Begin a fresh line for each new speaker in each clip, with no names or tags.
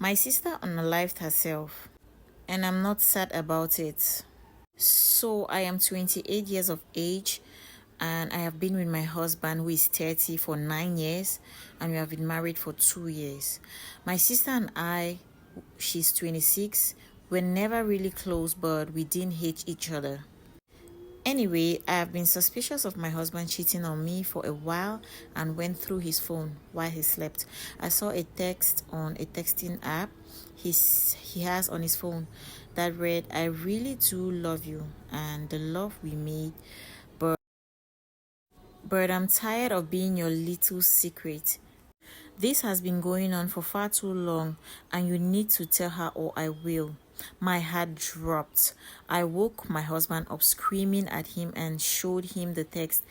My sister unalived herself, and I'm not sad about it. So I am 28 years of age, and I have been with my husband who is 30 for 9 years, and we have been married for 2 years. My sister and I, she's 26, we're never really close, but we didn't hate each other. Anyway, I have been suspicious of my husband cheating on me for a while and went through his phone while he slept. I saw a text on a texting app he has on his phone that read, "I really do love you and the love we made, but I'm tired of being your little secret. This has been going on for far too long, and you need to tell her or I will." My heart dropped. I woke my husband up screaming at him and showed him the text.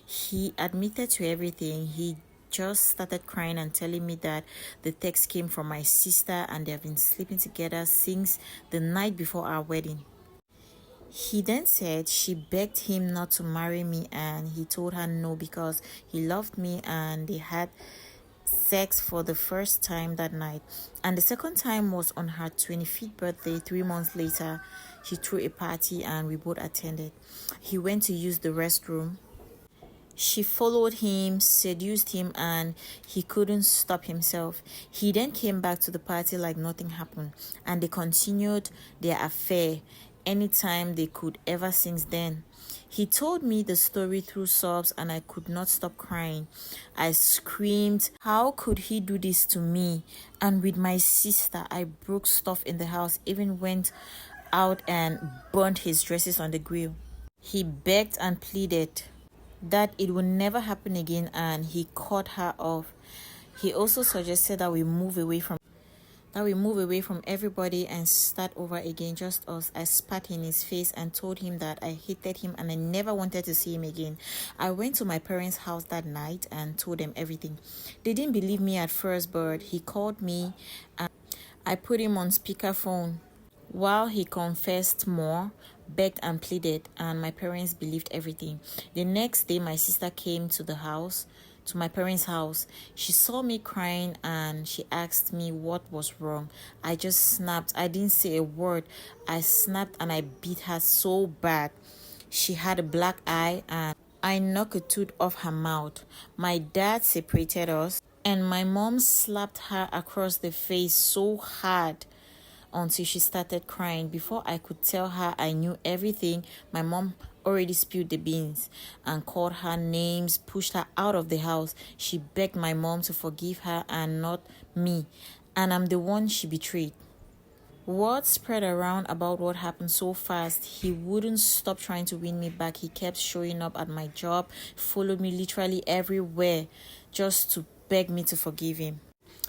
He admitted to everything. He just started crying and telling me that the text came from my sister and they have been sleeping together since the night before our wedding. He then said she begged him not to marry me and he told her no because he loved me, and they had sex for the first time that night, and the second time was on her 25th birthday 3 months later. She threw a party and we both attended. He went to use the restroom. She followed him, seduced him, and he couldn't stop himself. He then came back to the party like nothing happened, and they continued their affair anytime they could ever since then. He told me the story through sobs, and I could not stop crying. I screamed, "How could he do this to me?" And with my sister, I broke stuff in the house, even went out and burned his dresses on the grill. He begged and pleaded that it would never happen again, and he cut her off. He also suggested that we move away from everybody and start over again, just us. I spat in his face and told him that I hated him and I never wanted to see him again. I went to my parents' house that night and told them everything. They didn't believe me at first, but he called me and I put him on speakerphone while he confessed more, begged and pleaded, and my parents believed everything. The next day, my sister came to my parents' house. She saw me crying and she asked me what was wrong. I just snapped. I didn't say a word. I snapped and I beat her so bad. She had a black eye and I knocked a tooth off her mouth. My dad separated us and my mom slapped her across the face so hard until she started crying. Before I could tell her I knew everything, my mom already spilled the beans and called her names, pushed her out of the house. She begged my mom to forgive her and not me, and I'm the one she betrayed. Word spread around about what happened so fast. He wouldn't stop trying to win me back. He kept showing up at my job, followed me literally everywhere just to beg me to forgive him.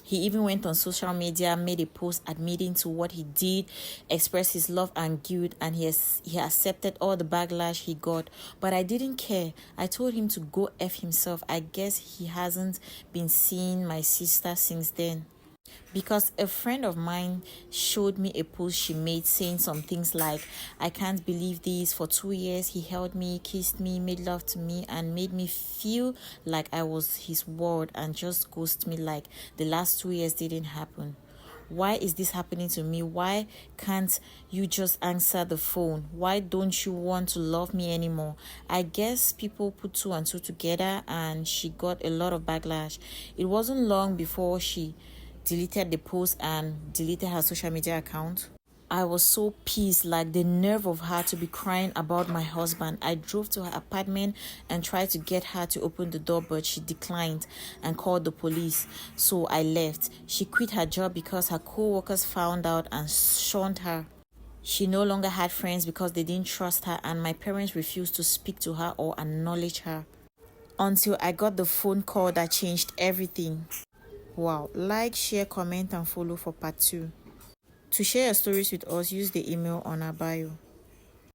He even went on social media, made a post admitting to what he did, expressed his love and guilt, and he accepted all the backlash he got. But I didn't care. I told him to go F himself. I guess he hasn't been seeing my sister since then. Because a friend of mine showed me a post she made saying some things like, "I can't believe this. For 2 years, he held me, kissed me, made love to me, and made me feel like I was his world, and just ghosted me like the last 2 years didn't happen. Why is this happening to me? Why can't you just answer the phone? Why don't you want to love me anymore?" I guess people put two and two together and she got a lot of backlash. It wasn't long before she deleted the post and deleted her social media account. I was so pissed, like the nerve of her to be crying about my husband. I drove to her apartment and tried to get her to open the door, but she declined and called the police. So I left. She quit her job because her co-workers found out and shunned her. She no longer had friends because they didn't trust her, and my parents refused to speak to her or acknowledge her until I got the phone call that changed everything. Wow. Like, share, comment, and follow for part 2. To share your stories with us, use the email on our bio.